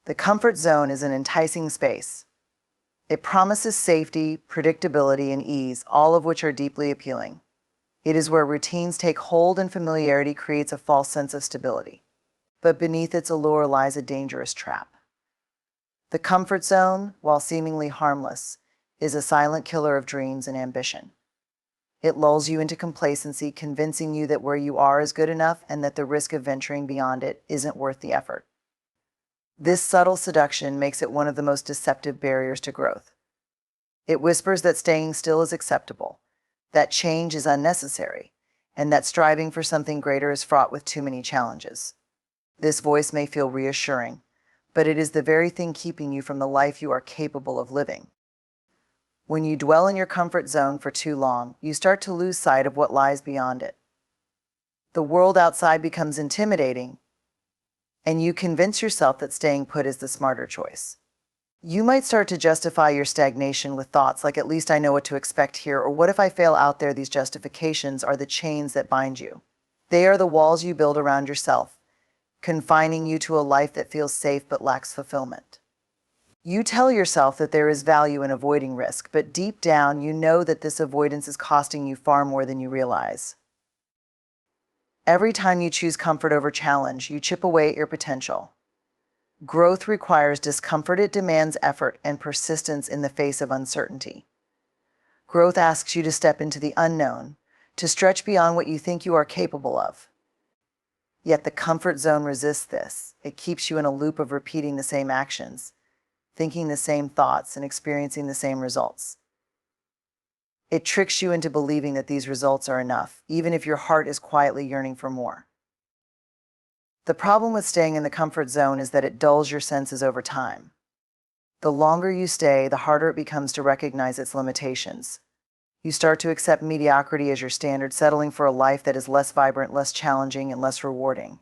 The comfort zone is an enticing space. It promises safety, predictability, and ease, all of which are deeply appealing. It is where routines take hold and familiarity creates a false sense of stability. But beneath its allure lies a dangerous trap. The comfort zone, while seemingly harmless, is a silent killer of dreams and ambition. It lulls you into complacency, convincing you that where you are is good enough and that the risk of venturing beyond it isn't worth the effort. This subtle seduction makes it one of the most deceptive barriers to growth. It whispers that staying still is acceptable, that change is unnecessary, and that striving for something greater is fraught with too many challenges. This voice may feel reassuring, but it is the very thing keeping you from the life you are capable of living. When you dwell in your comfort zone for too long, you start to lose sight of what lies beyond it. The world outside becomes intimidating, and you convince yourself that staying put is the smarter choice. You might start to justify your stagnation with thoughts like, at least I know what to expect here, or what if I fail out there? These justifications are the chains that bind you. They are the walls you build around yourself, confining you to a life that feels safe but lacks fulfillment. You tell yourself that there is value in avoiding risk, but deep down you know that this avoidance is costing you far more than you realize. Every time you choose comfort over challenge, you chip away at your potential. Growth requires discomfort. It demands effort and persistence in the face of uncertainty. Growth asks you to step into the unknown, to stretch beyond what you think you are capable of. Yet the comfort zone resists this. It keeps you in a loop of repeating the same actions, thinking the same thoughts, and experiencing the same results. It tricks you into believing that these results are enough, even if your heart is quietly yearning for more. The problem with staying in the comfort zone is that it dulls your senses over time. The longer you stay, the harder it becomes to recognize its limitations. You start to accept mediocrity as your standard, settling for a life that is less vibrant, less challenging, and less rewarding.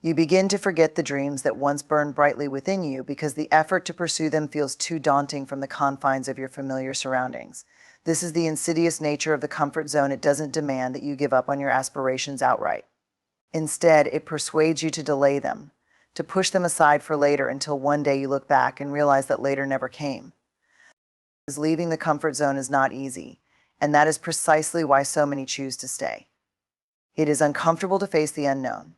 You begin to forget the dreams that once burned brightly within you because the effort to pursue them feels too daunting from the confines of your familiar surroundings. This is the insidious nature of the comfort zone. It doesn't demand that you give up on your aspirations outright. Instead, it persuades you to delay them, to push them aside for later, until one day you look back and realize that later never came. Leaving the comfort zone is not easy, and that is precisely why so many choose to stay. It is uncomfortable to face the unknown.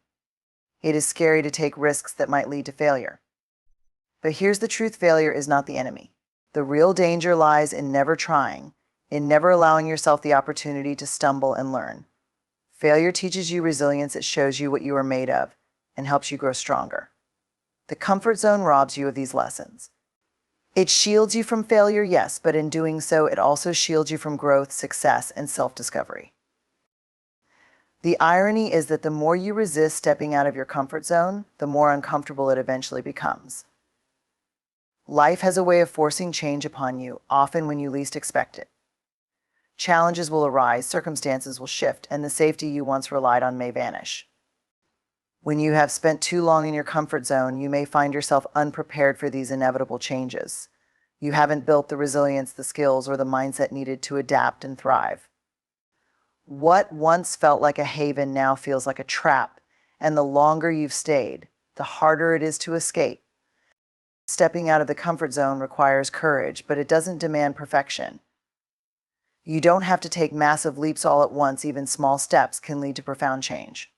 It is scary to take risks that might lead to failure. But here's the truth: failure is not the enemy. The real danger lies in never trying, in never allowing yourself the opportunity to stumble and learn. Failure teaches you resilience. It shows you what you are made of and helps you grow stronger. The comfort zone robs you of these lessons. It shields you from failure, yes, but in doing so, it also shields you from growth, success, and self-discovery. The irony is that the more you resist stepping out of your comfort zone, the more uncomfortable it eventually becomes. Life has a way of forcing change upon you, often when you least expect it. Challenges will arise, circumstances will shift, and the safety you once relied on may vanish. When you have spent too long in your comfort zone, you may find yourself unprepared for these inevitable changes. You haven't built the resilience, the skills, or the mindset needed to adapt and thrive. What once felt like a haven now feels like a trap, and the longer you've stayed, the harder it is to escape. Stepping out of the comfort zone requires courage, but it doesn't demand perfection. You don't have to take massive leaps all at once. Even small steps can lead to profound change.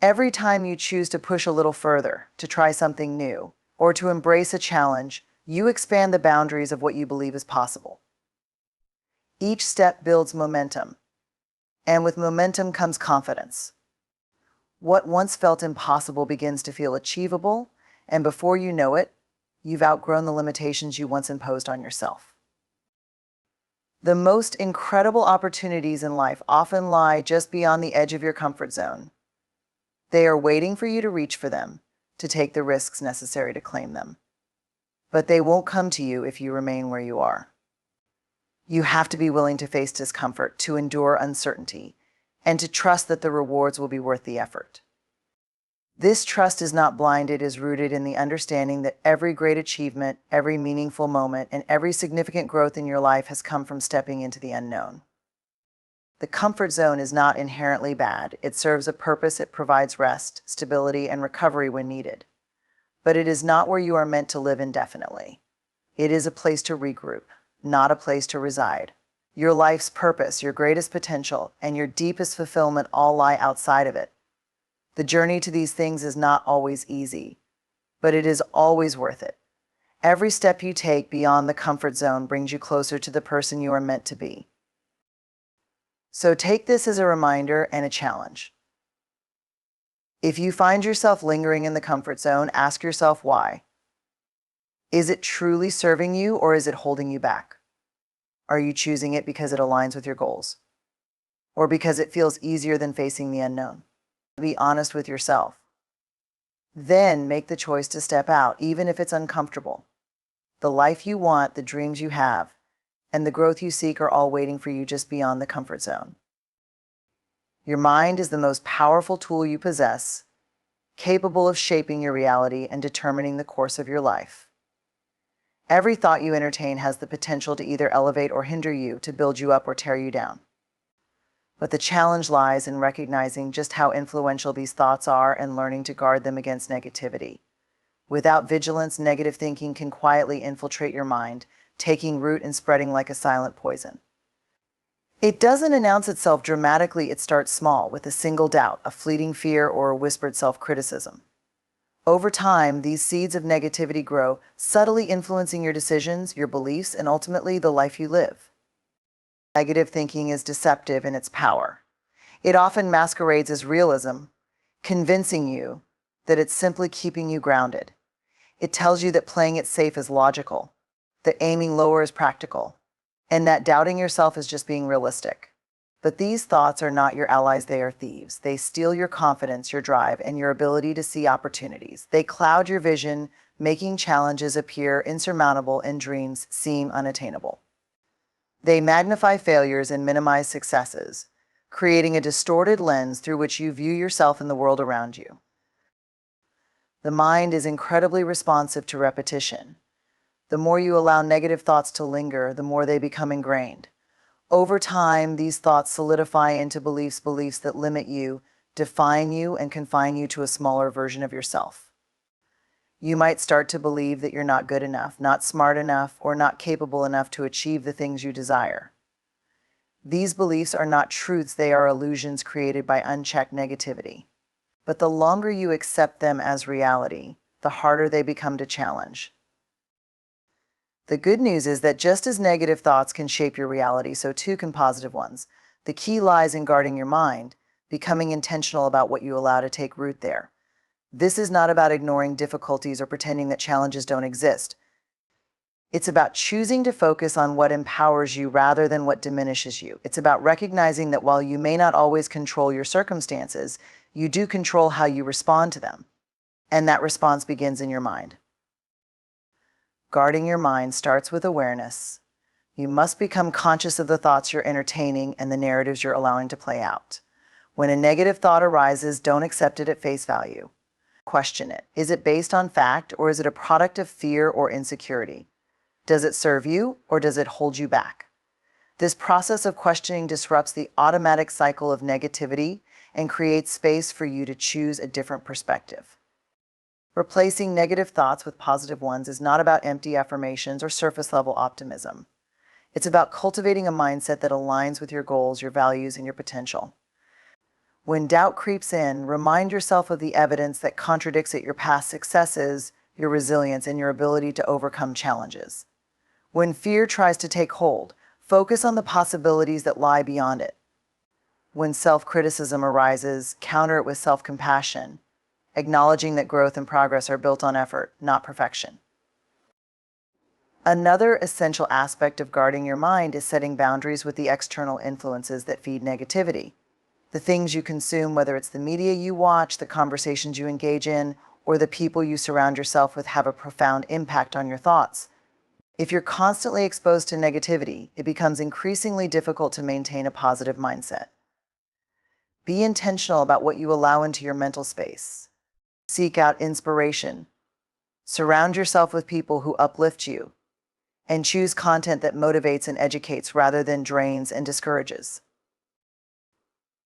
Every time you choose to push a little further, to try something new, or to embrace a challenge, you expand the boundaries of what you believe is possible. Each step builds momentum, and with momentum comes confidence. What once felt impossible begins to feel achievable, and before you know it, you've outgrown the limitations you once imposed on yourself. The most incredible opportunities in life often lie just beyond the edge of your comfort zone. They are waiting for you to reach for them, to take the risks necessary to claim them. But they won't come to you if you remain where you are. You have to be willing to face discomfort, to endure uncertainty, and to trust that the rewards will be worth the effort. This trust is not blind. It is rooted in the understanding that every great achievement, every meaningful moment, and every significant growth in your life has come from stepping into the unknown. The comfort zone is not inherently bad. It serves a purpose. It provides rest, stability, and recovery when needed. but it is not where you are meant to live indefinitely. It is a place to regroup, not a place to reside. Your life's purpose, your greatest potential, and your deepest fulfillment all lie outside of it. The journey to these things is not always easy, but it is always worth it. Every step you take beyond the comfort zone brings you closer to the person you are meant to be. So take this as a reminder and a challenge. If you find yourself lingering in the comfort zone, ask yourself why. Is it truly serving you, or is it holding you back? Are you choosing it because it aligns with your goals? Or because it feels easier than facing the unknown? Be honest with yourself. Then make the choice to step out, even if it's uncomfortable. The life you want, the dreams you have, and the growth you seek are all waiting for you just beyond the comfort zone. Your mind is the most powerful tool you possess, capable of shaping your reality and determining the course of your life. Every thought you entertain has the potential to either elevate or hinder you, to build you up or tear you down. But the challenge lies in recognizing just how influential these thoughts are and learning to guard them against negativity. Without vigilance, negative thinking can quietly infiltrate your mind, taking root and spreading like a silent poison. It doesn't announce itself dramatically. It starts small, with a single doubt, a fleeting fear, or a whispered self-criticism. Over time, these seeds of negativity grow, subtly influencing your decisions, your beliefs, and ultimately the life you live. Negative thinking is deceptive in its power. It often masquerades as realism, convincing you that it's simply keeping you grounded. It tells you that playing it safe is logical, that aiming lower is practical, and that doubting yourself is just being realistic. But these thoughts are not your allies, they are thieves. They steal your confidence, your drive, and your ability to see opportunities. They cloud your vision, making challenges appear insurmountable and dreams seem unattainable. They magnify failures and minimize successes, creating a distorted lens through which you view yourself and the world around you. The mind is incredibly responsive to repetition. The more you allow negative thoughts to linger, the more they become ingrained. Over time, these thoughts solidify into beliefs that limit you, define you, and confine you to a smaller version of yourself. You might start to believe that you're not good enough, not smart enough, or not capable enough to achieve the things you desire. These beliefs are not truths, they are illusions created by unchecked negativity. But the longer you accept them as reality, the harder they become to challenge. The good news is that just as negative thoughts can shape your reality, so too can positive ones. The key lies in guarding your mind, becoming intentional about what you allow to take root there. This is not about ignoring difficulties or pretending that challenges don't exist. It's about choosing to focus on what empowers you rather than what diminishes you. It's about recognizing that while you may not always control your circumstances, you do control how you respond to them. And that response begins in your mind. Guarding your mind starts with awareness. You must become conscious of the thoughts you're entertaining and the narratives you're allowing to play out. When a negative thought arises, don't accept it at face value. Question it. Is it based on fact, or is it a product of fear or insecurity? Does it serve you, or does it hold you back? This process of questioning disrupts the automatic cycle of negativity and creates space for you to choose a different perspective. Replacing negative thoughts with positive ones is not about empty affirmations or surface-level optimism. It's about cultivating a mindset that aligns with your goals, your values, and your potential. When doubt creeps in, remind yourself of the evidence that contradicts it: your past successes, your resilience, and your ability to overcome challenges. When fear tries to take hold, focus on the possibilities that lie beyond it. When self-criticism arises, counter it with self-compassion, acknowledging that growth and progress are built on effort, not perfection. Another essential aspect of guarding your mind is setting boundaries with the external influences that feed negativity. The things you consume, whether it's the media you watch, the conversations you engage in, or the people you surround yourself with, have a profound impact on your thoughts. If you're constantly exposed to negativity, it becomes increasingly difficult to maintain a positive mindset. Be intentional about what you allow into your mental space. Seek out inspiration. Surround yourself with people who uplift you, and choose content that motivates and educates rather than drains and discourages.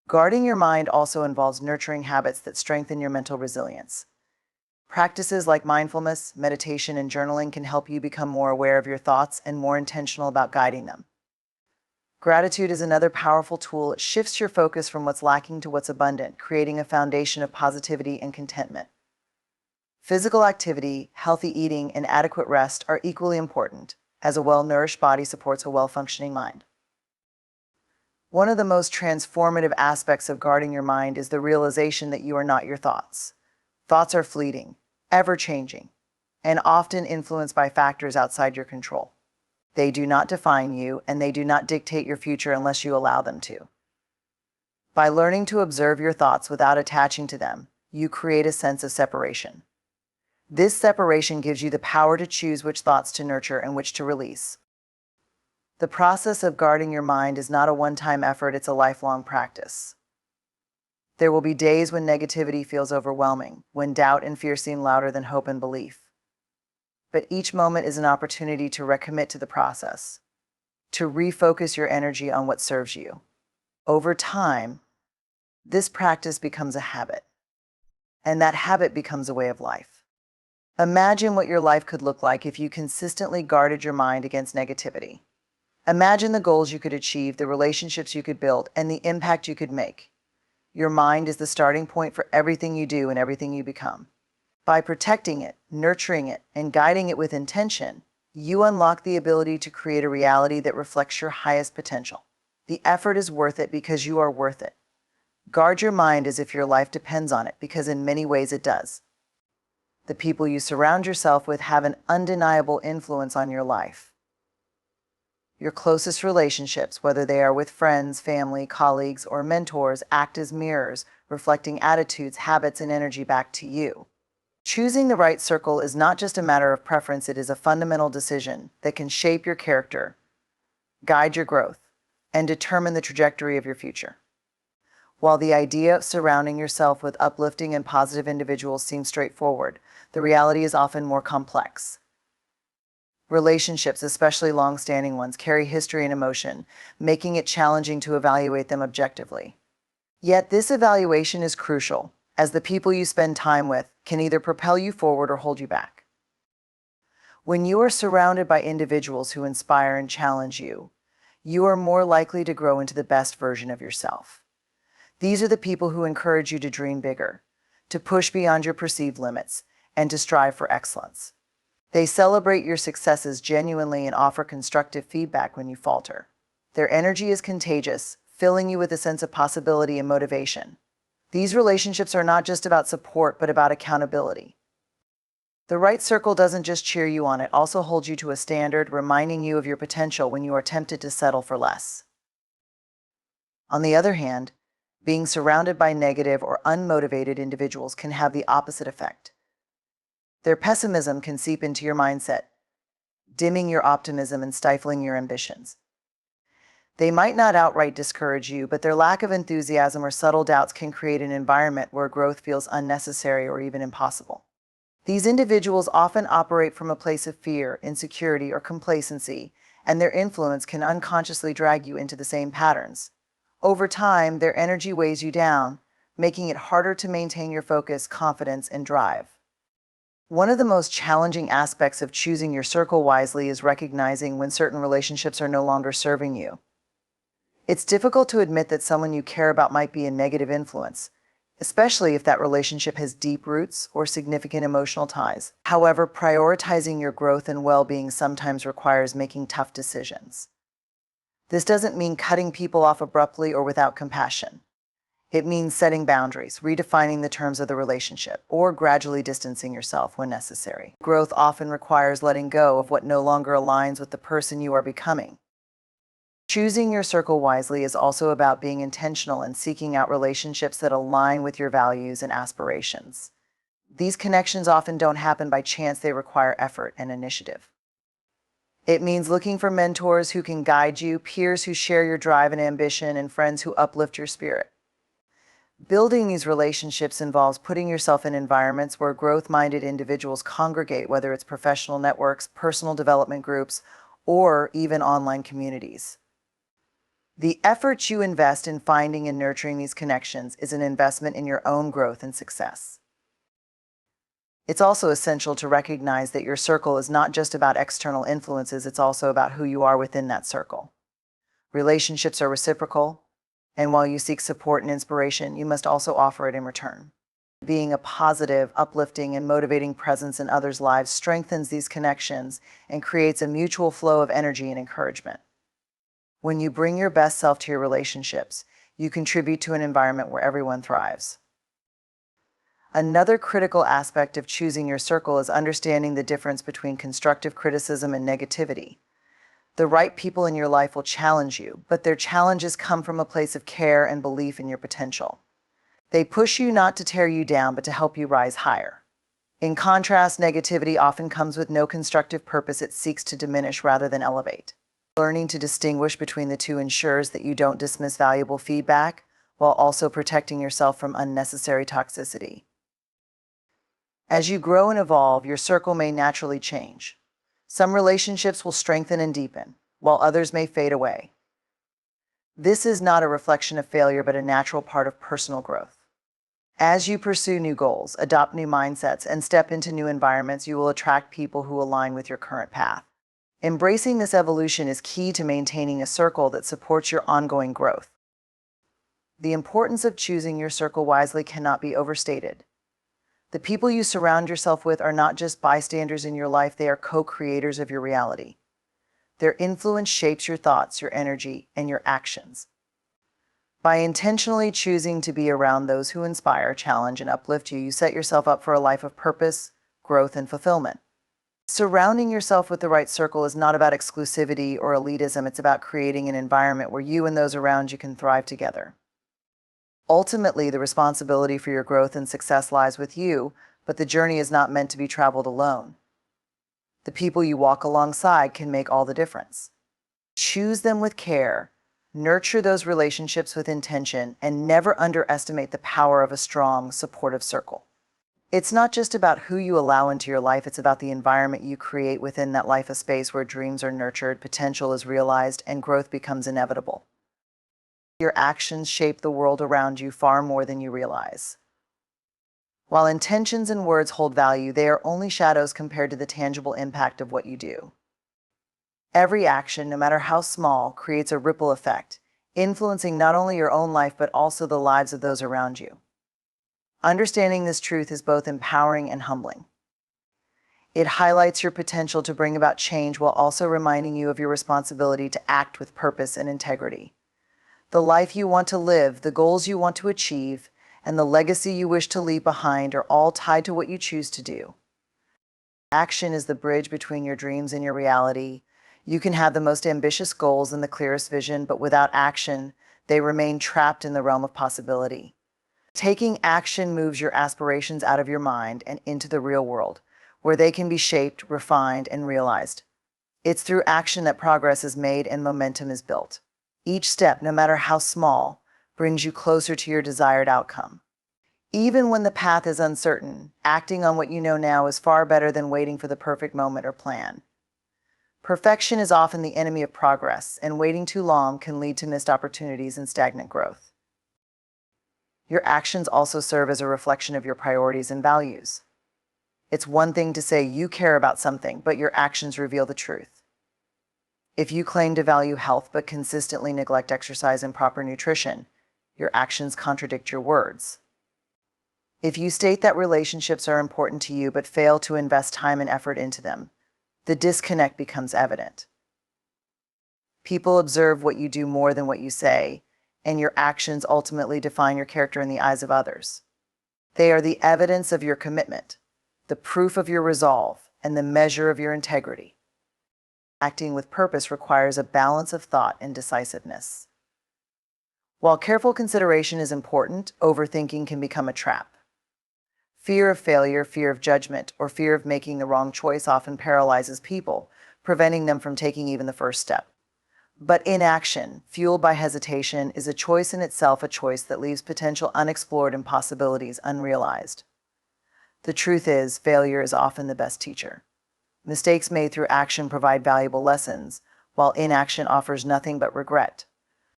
Guarding your mind also involves nurturing habits that strengthen your mental resilience. Practices like mindfulness, meditation, and journaling can help you become more aware of your thoughts and more intentional about guiding them. Gratitude is another powerful tool. It shifts your focus from what's lacking to what's abundant, creating a foundation of positivity and contentment. Physical activity, healthy eating, and adequate rest are equally important, as a well-nourished body supports a well-functioning mind. One of the most transformative aspects of guarding your mind is the realization that you are not your thoughts. Thoughts are fleeting, ever-changing, and often influenced by factors outside your control. They do not define you, and they do not dictate your future unless you allow them to. By learning to observe your thoughts without attaching to them, you create a sense of separation. This separation gives you the power to choose which thoughts to nurture and which to release. The process of guarding your mind is not a one-time effort, it's a lifelong practice. There will be days when negativity feels overwhelming, when doubt and fear seem louder than hope and belief. But each moment is an opportunity to recommit to the process, to refocus your energy on what serves you. Over time, this practice becomes a habit, and that habit becomes a way of life. Imagine what your life could look like if you consistently guarded your mind against negativity. Imagine the goals you could achieve, the relationships you could build, and the impact you could make. Your mind is the starting point for everything you do and everything you become. By protecting it, nurturing it, and guiding it with intention, you unlock the ability to create a reality that reflects your highest potential. The effort is worth it because you are worth it. Guard your mind as if your life depends on it, because in many ways it does. The people you surround yourself with have an undeniable influence on your life. Your closest relationships, whether they are with friends, family, colleagues, or mentors, act as mirrors, reflecting attitudes, habits, and energy back to you. Choosing the right circle is not just a matter of preference, it is a fundamental decision that can shape your character, guide your growth, and determine the trajectory of your future. While the idea of surrounding yourself with uplifting and positive individuals seems straightforward, the reality is often more complex. Relationships, especially long-standing ones, carry history and emotion, making it challenging to evaluate them objectively. Yet this evaluation is crucial, as the people you spend time with can either propel you forward or hold you back. When you are surrounded by individuals who inspire and challenge you, you are more likely to grow into the best version of yourself. These are the people who encourage you to dream bigger, to push beyond your perceived limits, and to strive for excellence. They celebrate your successes genuinely and offer constructive feedback when you falter. Their energy is contagious, filling you with a sense of possibility and motivation. These relationships are not just about support, but about accountability. The right circle doesn't just cheer you on, it also holds you to a standard, reminding you of your potential when you are tempted to settle for less. On the other hand, being surrounded by negative or unmotivated individuals can have the opposite effect. Their pessimism can seep into your mindset, dimming your optimism and stifling your ambitions. They might not outright discourage you, but their lack of enthusiasm or subtle doubts can create an environment where growth feels unnecessary or even impossible. These individuals often operate from a place of fear, insecurity, or complacency, and their influence can unconsciously drag you into the same patterns. Over time, their energy weighs you down, making it harder to maintain your focus, confidence, and drive. One of the most challenging aspects of choosing your circle wisely is recognizing when certain relationships are no longer serving you. It's difficult to admit that someone you care about might be a negative influence, especially if that relationship has deep roots or significant emotional ties. However, prioritizing your growth and well-being sometimes requires making tough decisions. This doesn't mean cutting people off abruptly or without compassion. It means setting boundaries, redefining the terms of the relationship, or gradually distancing yourself when necessary. Growth often requires letting go of what no longer aligns with the person you are becoming. Choosing your circle wisely is also about being intentional and seeking out relationships that align with your values and aspirations. These connections often don't happen by chance, they require effort and initiative. It means looking for mentors who can guide you, peers who share your drive and ambition, and friends who uplift your spirit. Building these relationships involves putting yourself in environments where growth-minded individuals congregate, whether it's professional networks, personal development groups, or even online communities. The effort you invest in finding and nurturing these connections is an investment in your own growth and success. It's also essential to recognize that your circle is not just about external influences, it's also about who you are within that circle. Relationships are reciprocal, and while you seek support and inspiration, you must also offer it in return. Being a positive, uplifting, and motivating presence in others' lives strengthens these connections and creates a mutual flow of energy and encouragement. When you bring your best self to your relationships, you contribute to an environment where everyone thrives. Another critical aspect of choosing your circle is understanding the difference between constructive criticism and negativity. The right people in your life will challenge you, but their challenges come from a place of care and belief in your potential. They push you not to tear you down, but to help you rise higher. In contrast, negativity often comes with no constructive purpose. It seeks to diminish rather than elevate. Learning to distinguish between the two ensures that you don't dismiss valuable feedback while also protecting yourself from unnecessary toxicity. As you grow and evolve, your circle may naturally change. Some relationships will strengthen and deepen, while others may fade away. This is not a reflection of failure, but a natural part of personal growth. As you pursue new goals, adopt new mindsets, and step into new environments, you will attract people who align with your current path. Embracing this evolution is key to maintaining a circle that supports your ongoing growth. The importance of choosing your circle wisely cannot be overstated. The people you surround yourself with are not just bystanders in your life, they are co-creators of your reality. Their influence shapes your thoughts, your energy, and your actions. By intentionally choosing to be around those who inspire, challenge, and uplift you, you set yourself up for a life of purpose, growth, and fulfillment. Surrounding yourself with the right circle is not about exclusivity or elitism, it's about creating an environment where you and those around you can thrive together. Ultimately, the responsibility for your growth and success lies with you, but the journey is not meant to be traveled alone. The people you walk alongside can make all the difference. Choose them with care, nurture those relationships with intention, and never underestimate the power of a strong, supportive circle. It's not just about who you allow into your life, it's about the environment you create within that life, a space where dreams are nurtured, potential is realized, and growth becomes inevitable. Your actions shape the world around you far more than you realize. While intentions and words hold value, they are only shadows compared to the tangible impact of what you do. Every action, no matter how small, creates a ripple effect, influencing not only your own life but also the lives of those around you. Understanding this truth is both empowering and humbling. It highlights your potential to bring about change while also reminding you of your responsibility to act with purpose and integrity. The life you want to live, the goals you want to achieve, and the legacy you wish to leave behind are all tied to what you choose to do. Action is the bridge between your dreams and your reality. You can have the most ambitious goals and the clearest vision, but without action, they remain trapped in the realm of possibility. Taking action moves your aspirations out of your mind and into the real world, where they can be shaped, refined, and realized. It's through action that progress is made and momentum is built. Each step, no matter how small, brings you closer to your desired outcome. Even when the path is uncertain, acting on what you know now is far better than waiting for the perfect moment or plan. Perfection is often the enemy of progress, and waiting too long can lead to missed opportunities and stagnant growth. Your actions also serve as a reflection of your priorities and values. It's one thing to say you care about something, but your actions reveal the truth. If you claim to value health but consistently neglect exercise and proper nutrition, your actions contradict your words. If you state that relationships are important to you but fail to invest time and effort into them, the disconnect becomes evident. People observe what you do more than what you say, and your actions ultimately define your character in the eyes of others. They are the evidence of your commitment, the proof of your resolve, and the measure of your integrity. Acting with purpose requires a balance of thought and decisiveness. While careful consideration is important, overthinking can become a trap. Fear of failure, fear of judgment, or fear of making the wrong choice often paralyzes people, preventing them from taking even the first step. But inaction, fueled by hesitation, is a choice in itself, a choice that leaves potential unexplored and possibilities unrealized. The truth is, failure is often the best teacher. Mistakes made through action provide valuable lessons, while inaction offers nothing but regret.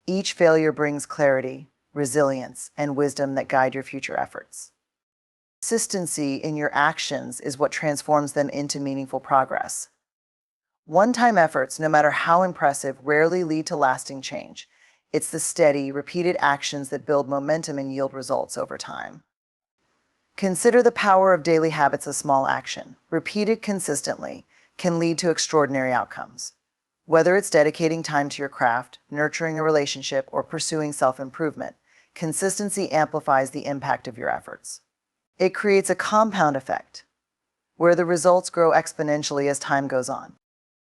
Each failure brings clarity, resilience, and wisdom that guide your future efforts. Consistency in your actions is what transforms them into meaningful progress. One-time efforts, no matter how impressive, rarely lead to lasting change. It's the steady, repeated actions that build momentum and yield results over time. Consider the power of daily habits. A small action, repeated consistently, can lead to extraordinary outcomes. Whether it's dedicating time to your craft, nurturing a relationship, or pursuing self-improvement, consistency amplifies the impact of your efforts. It creates a compound effect, where the results grow exponentially as time goes on.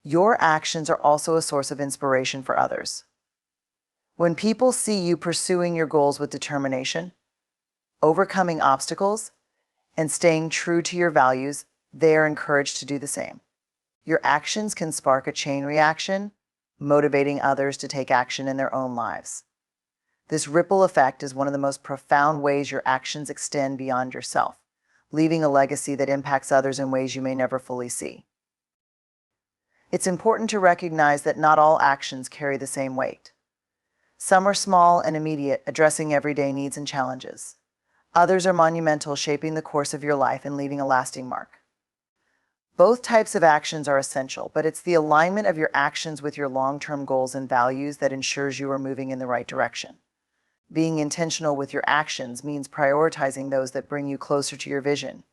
Your actions are also a source of inspiration for others. When people see you pursuing your goals with determination, overcoming obstacles, and staying true to your values, they are encouraged to do the same. Your actions can spark a chain reaction, motivating others to take action in their own lives. This ripple effect is one of the most profound ways your actions extend beyond yourself, leaving a legacy that impacts others in ways you may never fully see. It's important to recognize that not all actions carry the same weight. Some are small and immediate, addressing everyday needs and challenges. Others are monumental, shaping the course of your life and leaving a lasting mark. Both types of actions are essential, but it's the alignment of your actions with your long-term goals and values that ensures you are moving in the right direction. Being intentional with your actions means prioritizing those that bring you closer to your vision,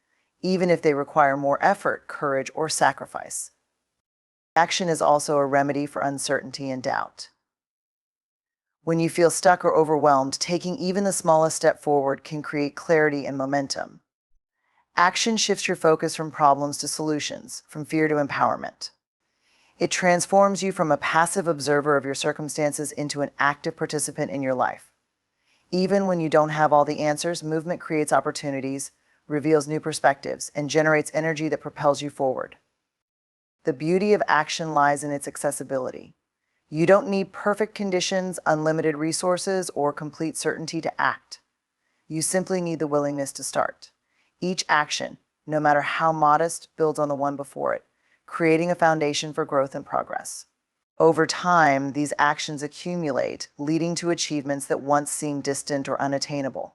even if they require more effort, courage, or sacrifice. Action is also a remedy for uncertainty and doubt. When you feel stuck or overwhelmed, taking even the smallest step forward can create clarity and momentum. Action shifts your focus from problems to solutions, from fear to empowerment. It transforms you from a passive observer of your circumstances into an active participant in your life. Even when you don't have all the answers, movement creates opportunities, reveals new perspectives, and generates energy that propels you forward. The beauty of action lies in its accessibility. You don't need perfect conditions, unlimited resources, or complete certainty to act. You simply need the willingness to start. Each action, no matter how modest, builds on the one before it, creating a foundation for growth and progress. Over time, these actions accumulate, leading to achievements that once seemed distant or unattainable.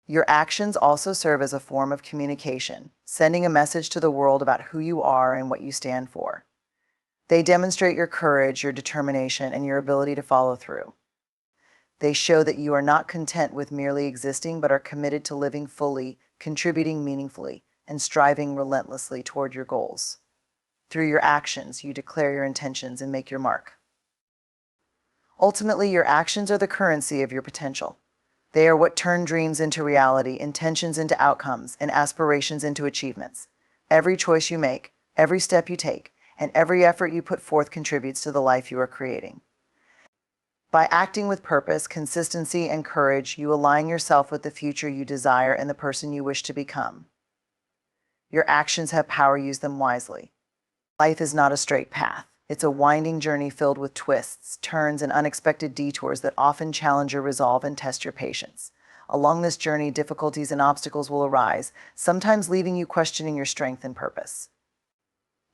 Your actions also serve as a form of communication, sending a message to the world about who you are and what you stand for. They demonstrate your courage, your determination, and your ability to follow through. They show that you are not content with merely existing, but are committed to living fully, contributing meaningfully, and striving relentlessly toward your goals. Through your actions, you declare your intentions and make your mark. Ultimately, your actions are the currency of your potential. They are what turn dreams into reality, intentions into outcomes, and aspirations into achievements. Every choice you make, every step you take, and every effort you put forth contributes to the life you are creating. By acting with purpose, consistency, and courage, you align yourself with the future you desire and the person you wish to become. Your actions have power. Use them wisely. Life is not a straight path. It's a winding journey filled with twists, turns, and unexpected detours that often challenge your resolve and test your patience. Along this journey, difficulties and obstacles will arise, sometimes leaving you questioning your strength and purpose.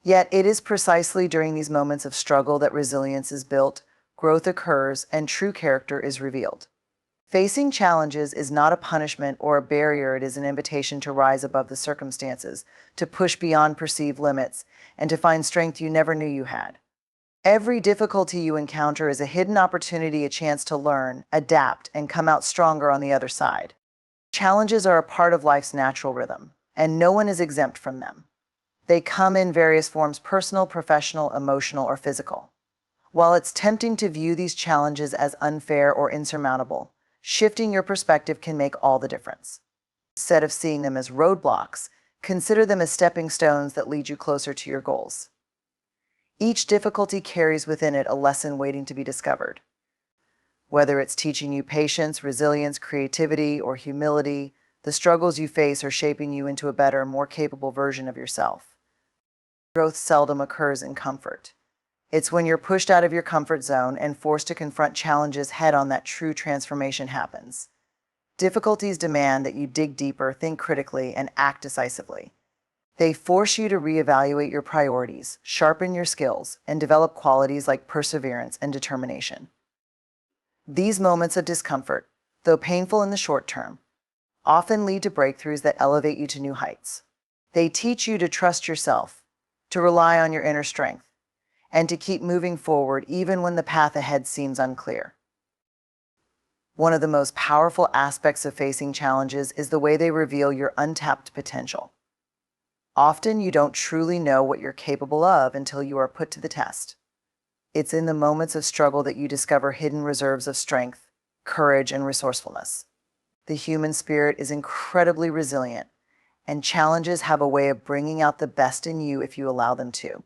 Yet it is precisely during these moments of struggle that resilience is built, growth occurs, and true character is revealed. Facing challenges is not a punishment or a barrier. It is an invitation to rise above the circumstances, to push beyond perceived limits, and to find strength you never knew you had. Every difficulty you encounter is a hidden opportunity, a chance to learn, adapt, and come out stronger on the other side. Challenges are a part of life's natural rhythm, and no one is exempt from them. They come in various forms: personal, professional, emotional, or physical. While it's tempting to view these challenges as unfair or insurmountable, shifting your perspective can make all the difference. Instead of seeing them as roadblocks, consider them as stepping stones that lead you closer to your goals. Each difficulty carries within it a lesson waiting to be discovered. Whether it's teaching you patience, resilience, creativity, or humility, the struggles you face are shaping you into a better, more capable version of yourself. Growth seldom occurs in comfort. It's when you're pushed out of your comfort zone and forced to confront challenges head-on that true transformation happens. Difficulties demand that you dig deeper, think critically, and act decisively. They force you to reevaluate your priorities, sharpen your skills, and develop qualities like perseverance and determination. These moments of discomfort, though painful in the short term, often lead to breakthroughs that elevate you to new heights. They teach you to trust yourself, to rely on your inner strength, and to keep moving forward even when the path ahead seems unclear. One of the most powerful aspects of facing challenges is the way they reveal your untapped potential. Often you don't truly know what you're capable of until you are put to the test. It's in the moments of struggle that you discover hidden reserves of strength, courage, and resourcefulness. The human spirit is incredibly resilient, and challenges have a way of bringing out the best in you if you allow them to.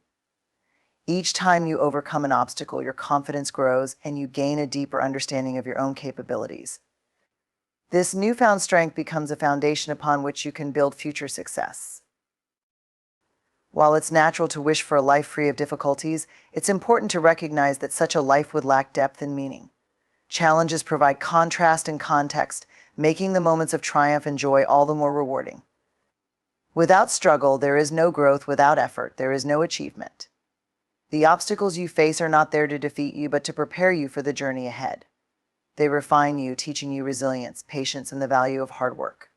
Each time you overcome an obstacle, your confidence grows and you gain a deeper understanding of your own capabilities. This newfound strength becomes a foundation upon which you can build future success. While it's natural to wish for a life free of difficulties, it's important to recognize that such a life would lack depth and meaning. Challenges provide contrast and context, making the moments of triumph and joy all the more rewarding. Without struggle, there is no growth. Without effort, there is no achievement. The obstacles you face are not there to defeat you, but to prepare you for the journey ahead. They refine you, teaching you resilience, patience, and the value of hard work.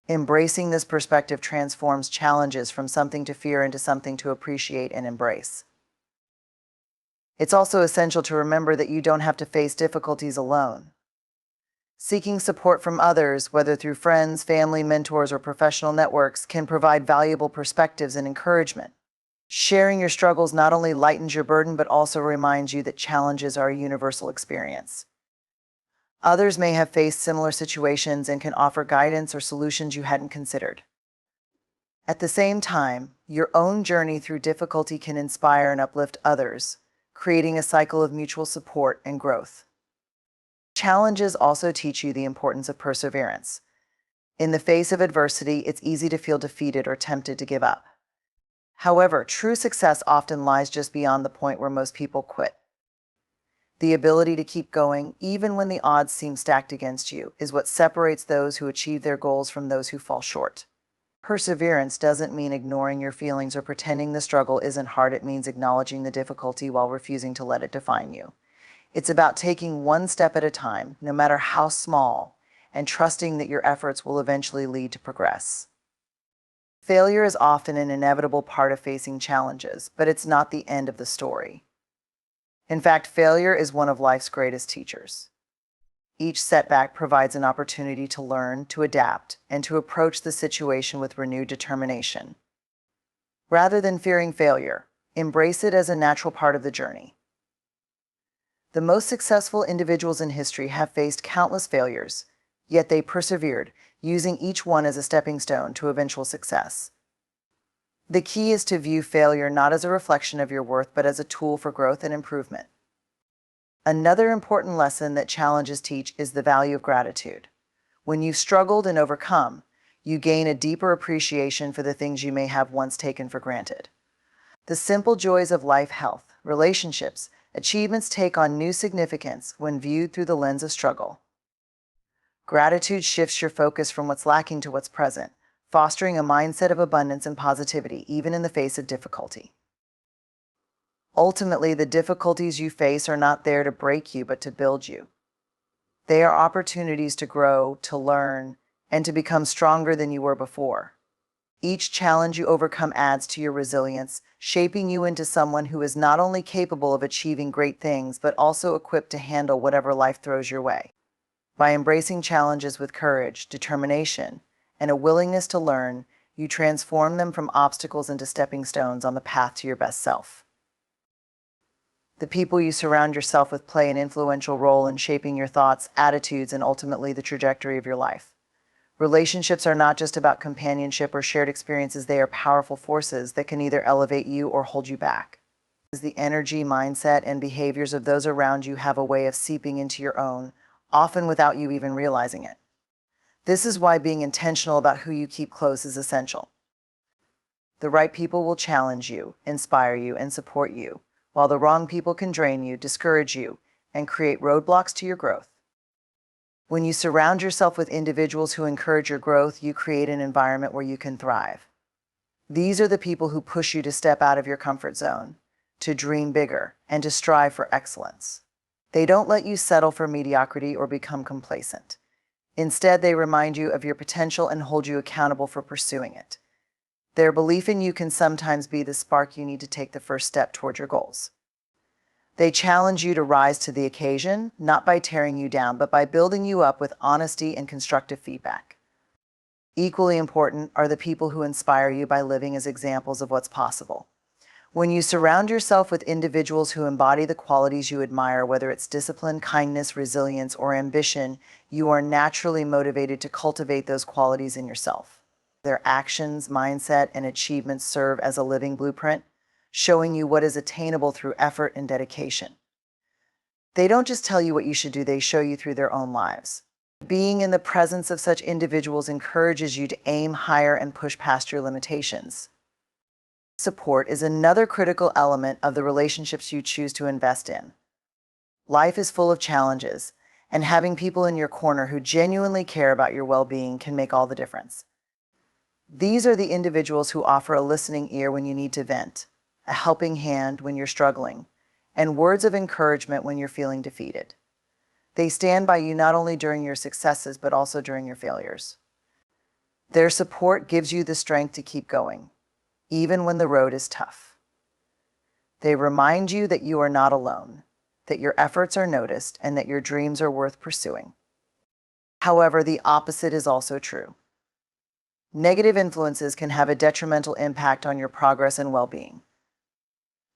Embracing this perspective transforms challenges from something to fear into something to appreciate and embrace. It's also essential to remember that you don't have to face difficulties alone. Seeking support from others, whether through friends, family, mentors, or professional networks, can provide valuable perspectives and encouragement. Sharing your struggles not only lightens your burden, but also reminds you that challenges are a universal experience. Others may have faced similar situations and can offer guidance or solutions you hadn't considered. At the same time, your own journey through difficulty can inspire and uplift others, creating a cycle of mutual support and growth. Challenges also teach you the importance of perseverance. In the face of adversity, it's easy to feel defeated or tempted to give up. However, true success often lies just beyond the point where most people quit. The ability to keep going, even when the odds seem stacked against you, is what separates those who achieve their goals from those who fall short. Perseverance doesn't mean ignoring your feelings or pretending the struggle isn't hard. It means acknowledging the difficulty while refusing to let it define you. It's about taking one step at a time, no matter how small, and trusting that your efforts will eventually lead to progress. Failure is often an inevitable part of facing challenges, but it's not the end of the story. In fact, failure is one of life's greatest teachers. Each setback provides an opportunity to learn, to adapt, and to approach the situation with renewed determination. Rather than fearing failure, embrace it as a natural part of the journey. The most successful individuals in history have faced countless failures, yet they persevered, using each one as a stepping stone to eventual success. The key is to view failure not as a reflection of your worth, but as a tool for growth and improvement. Another important lesson that challenges teach is the value of gratitude. When you've struggled and overcome, you gain a deeper appreciation for the things you may have once taken for granted. The simple joys of life, health, relationships, achievements take on new significance when viewed through the lens of struggle. Gratitude shifts your focus from what's lacking to what's present, fostering a mindset of abundance and positivity even in the face of difficulty. Ultimately, the difficulties you face are not there to break you, but to build you. They are opportunities to grow, to learn, and to become stronger than you were before. Each challenge you overcome adds to your resilience, shaping you into someone who is not only capable of achieving great things, but also equipped to handle whatever life throws your way. By embracing challenges with courage, determination, and a willingness to learn, you transform them from obstacles into stepping stones on the path to your best self. The people you surround yourself with play an influential role in shaping your thoughts, attitudes, and ultimately the trajectory of your life. Relationships are not just about companionship or shared experiences. They are powerful forces that can either elevate you or hold you back. The energy, mindset, and behaviors of those around you have a way of seeping into your own, often without you even realizing it. This is why being intentional about who you keep close is essential. The right people will challenge you, inspire you, and support you, while the wrong people can drain you, discourage you, and create roadblocks to your growth. When you surround yourself with individuals who encourage your growth, you create an environment where you can thrive. These are the people who push you to step out of your comfort zone, to dream bigger, and to strive for excellence. They don't let you settle for mediocrity or become complacent. Instead, they remind you of your potential and hold you accountable for pursuing it. Their belief in you can sometimes be the spark you need to take the first step toward your goals. They challenge you to rise to the occasion, not by tearing you down, but by building you up with honesty and constructive feedback. Equally important are the people who inspire you by living as examples of what's possible. When you surround yourself with individuals who embody the qualities you admire, whether it's discipline, kindness, resilience, or ambition, you are naturally motivated to cultivate those qualities in yourself. Their actions, mindset, and achievements serve as a living blueprint, showing you what is attainable through effort and dedication. They don't just tell you what you should do, they show you through their own lives. Being in the presence of such individuals encourages you to aim higher and push past your limitations. Support is another critical element of the relationships you choose to invest in. Life is full of challenges, and having people in your corner who genuinely care about your well-being can make all the difference. These are the individuals who offer a listening ear when you need to vent, a helping hand when you're struggling, and words of encouragement when you're feeling defeated. They stand by you not only during your successes, but also during your failures. Their support gives you the strength to keep going, even when the road is tough. They remind you that you are not alone, that your efforts are noticed, and that your dreams are worth pursuing. However, the opposite is also true. Negative influences can have a detrimental impact on your progress and well-being.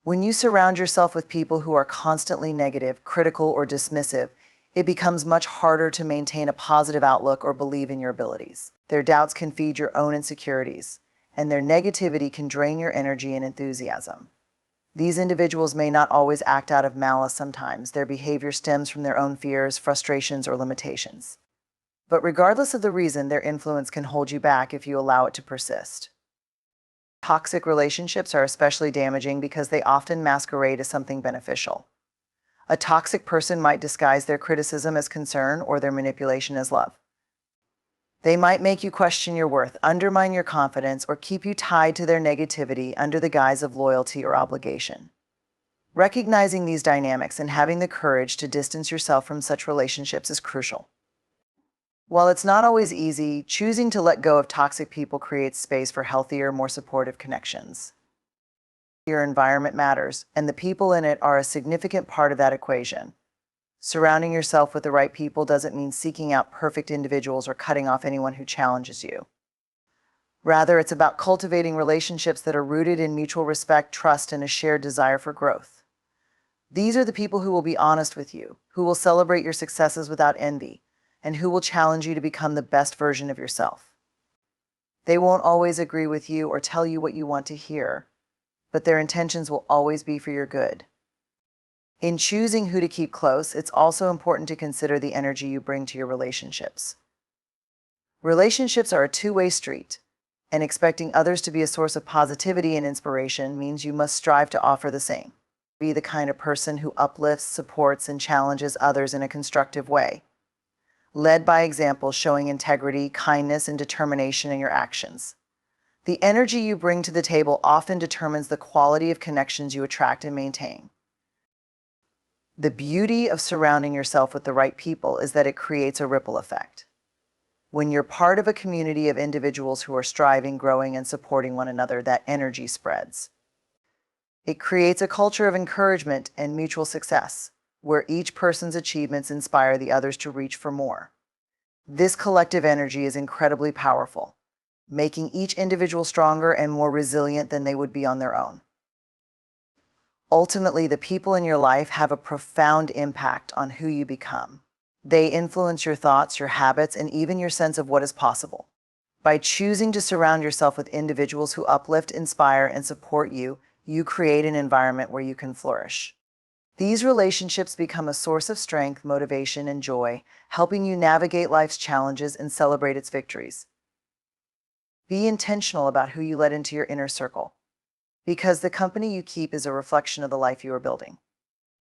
When you surround yourself with people who are constantly negative, critical, or dismissive, it becomes much harder to maintain a positive outlook or believe in your abilities. Their doubts can feed your own insecurities, and their negativity can drain your energy and enthusiasm. These individuals may not always act out of malice sometimes. Their behavior stems from their own fears, frustrations, or limitations. But regardless of the reason, their influence can hold you back if you allow it to persist. Toxic relationships are especially damaging because they often masquerade as something beneficial. A toxic person might disguise their criticism as concern or their manipulation as love. They might make you question your worth, undermine your confidence, or keep you tied to their negativity under the guise of loyalty or obligation. Recognizing these dynamics and having the courage to distance yourself from such relationships is crucial. While it's not always easy, choosing to let go of toxic people creates space for healthier, more supportive connections. Your environment matters, and the people in it are a significant part of that equation. Surrounding yourself with the right people doesn't mean seeking out perfect individuals or cutting off anyone who challenges you. Rather, it's about cultivating relationships that are rooted in mutual respect, trust, and a shared desire for growth. These are the people who will be honest with you, who will celebrate your successes without envy, and who will challenge you to become the best version of yourself. They won't always agree with you or tell you what you want to hear, but their intentions will always be for your good. In choosing who to keep close, it's also important to consider the energy you bring to your relationships. Relationships are a two-way street, and expecting others to be a source of positivity and inspiration means you must strive to offer the same. Be the kind of person who uplifts, supports, and challenges others in a constructive way. Led by example, showing integrity, kindness, and determination in your actions. The energy you bring to the table often determines the quality of connections you attract and maintain. The beauty of surrounding yourself with the right people is that it creates a ripple effect. When you're part of a community of individuals who are striving, growing, and supporting one another, that energy spreads. It creates a culture of encouragement and mutual success, where each person's achievements inspire the others to reach for more. This collective energy is incredibly powerful, making each individual stronger and more resilient than they would be on their own. Ultimately, the people in your life have a profound impact on who you become. They influence your thoughts, your habits, and even your sense of what is possible. By choosing to surround yourself with individuals who uplift, inspire, and support you, you create an environment where you can flourish. These relationships become a source of strength, motivation, and joy, helping you navigate life's challenges and celebrate its victories. Be intentional about who you let into your inner circle, because the company you keep is a reflection of the life you are building.